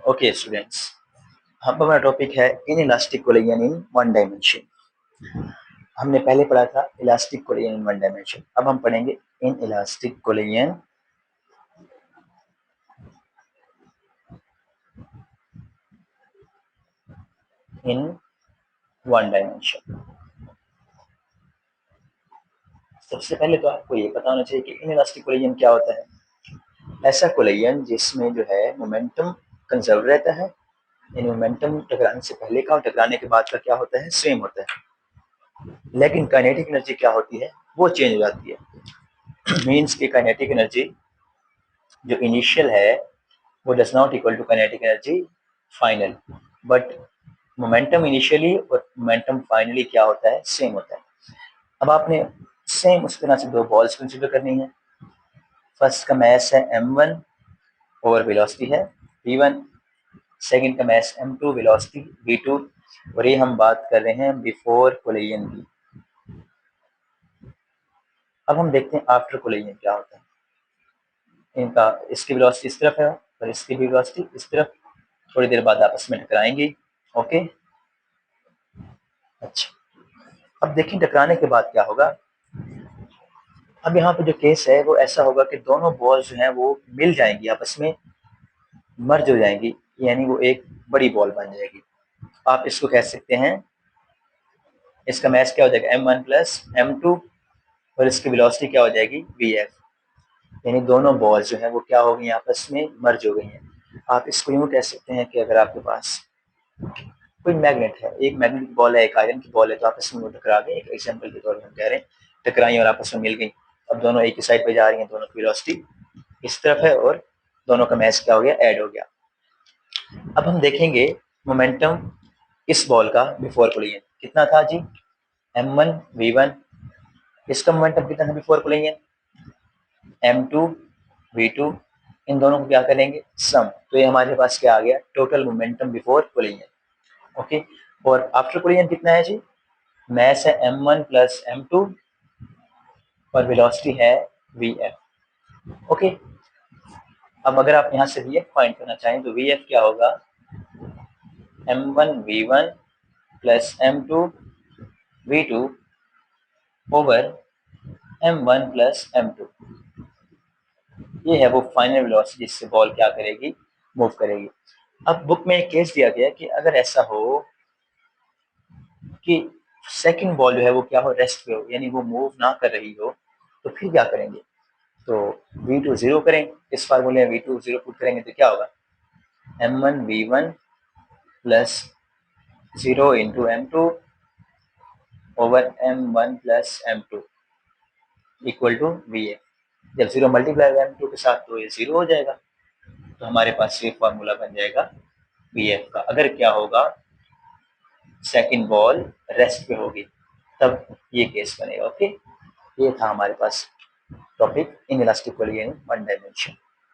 Okay students, हम हमारा topic है in elastic collision in one dimension. हमने पहले पढ़ा था elastic collision in one dimension, अब हम पढ़ेंगे in elastic collision in one dimension. सबसे पहले तो आपको ये पता होना चाहिए कि इन इलास्टिक कोलिजन क्या होता है। ऐसा कोलिजन जिसमें जो है मोमेंटम कंजर्व रहता है, इन मोमेंटम टकराने से पहले का और टकराने के बाद का क्या होता है, सेम होता है, लेकिन काइनेटिक एनर्जी क्या होती है वो चेंज हो जाती है। मीन्स की काइनेटिक एनर्जी जो इनिशियल है वो does not equal to kinetic energy final, but momentum initially और मोमेंटम फाइनली क्या होता है, सेम होता है। अब आपने सेम उस तरह से दो बॉल्स कंसिडर करनी है। फर्स्ट का मैस है m1 और वेलोसिटी है v1, सेकंड का मैस m2, वेलोसिटी v2, और ये हम बात कर रहे हैं बिफोर कोलिजन की। अब हम देखते हैं आफ्टर कोलिजन क्या होता है। इनका इसकी वेलोसिटी इस तरफ है और इसकी भी वेलोसिटी इस तरफ, थोड़ी देर बाद आपस में टकराएंगी। ओके, अच्छा, अब देखिए टकराने के बाद क्या होगा। अब यहाँ पे जो केस है वो ऐसा होगा कि दोनों बॉल्स जो हैं वो मिल जाएंगी, आपस में मर्ज हो जाएंगी, यानी वो एक बड़ी बॉल बन जाएगी। आप इसको कह सकते हैं, इसका मैस क्या हो जाएगा m1 प्लस m2 और इसकी वेलोसिटी क्या हो जाएगी vf, यानी दोनों बॉल्स जो है वो क्या हो गई आपस में मर्ज हो गई हैं। आप इसको यूं कह सकते हैं कि अगर आपके पास कोई मैग्नेट है, एक मैग्नेटिक बॉल है, एक आयरन की बॉल है, तो आपस में वो टकरा गए। एक एग्जांपल के तौर पर हम कह रहे हैं टकराई और आपस में मिल गई। अब दोनों एक ही साइड पे जा रही हैं, दोनों की वेलोसिटी इस तरफ है और दोनों का मैस क्या हो गया, ऐड हो गया। अब हम देखेंगे मोमेंटम इस बॉल का बिफोर कोलिजन कितना था जी, m1 v1। इसका मोमेंटम कितना था बिफोर कोलिजन, m2 v2। इन दोनों को क्या करेंगे, सम, तो ये हमारे पास क्या आ गया, total momentum before collision. Okay, और आफ्टर कोलिजन कितना है जी, मैस है m1 प्लस m2 और वेलोसिटी है vf। ओके, अब अगर आप यहाँ से vf फाइंड करना चाहें तो vf क्या होगा, m1 v1 plus m2 v2 over m1 plus m2। ये है वो फाइनल वेलोसिटी जिससे बॉल क्या करेगी, मूव करेगी। अब बुक में एक केस दिया गया कि अगर ऐसा हो कि सेकंड बॉल जो है वो क्या हो, रेस्ट पे हो, यानी वो मूव ना कर रही हो, तो फिर क्या करेंगे, तो v2 जीरो करें। इस फार्मूले में v2 जीरो पुट करेंगे तो क्या होगा, m1 v1 plus 0 into m2 over m1 plus m2 equal to vf। जब जीरो मल्टीप्लाई होगा m2 के साथ तो ये जीरो हो जाएगा, तो हमारे पास ये फॉर्मूला बन जाएगा vf का। अगर क्या होगा, सेकंड बॉल रेस्ट पे होगी, तब ये केस बनेगा। ओके, ये था हमारे पास topic inelastic collision one dimension.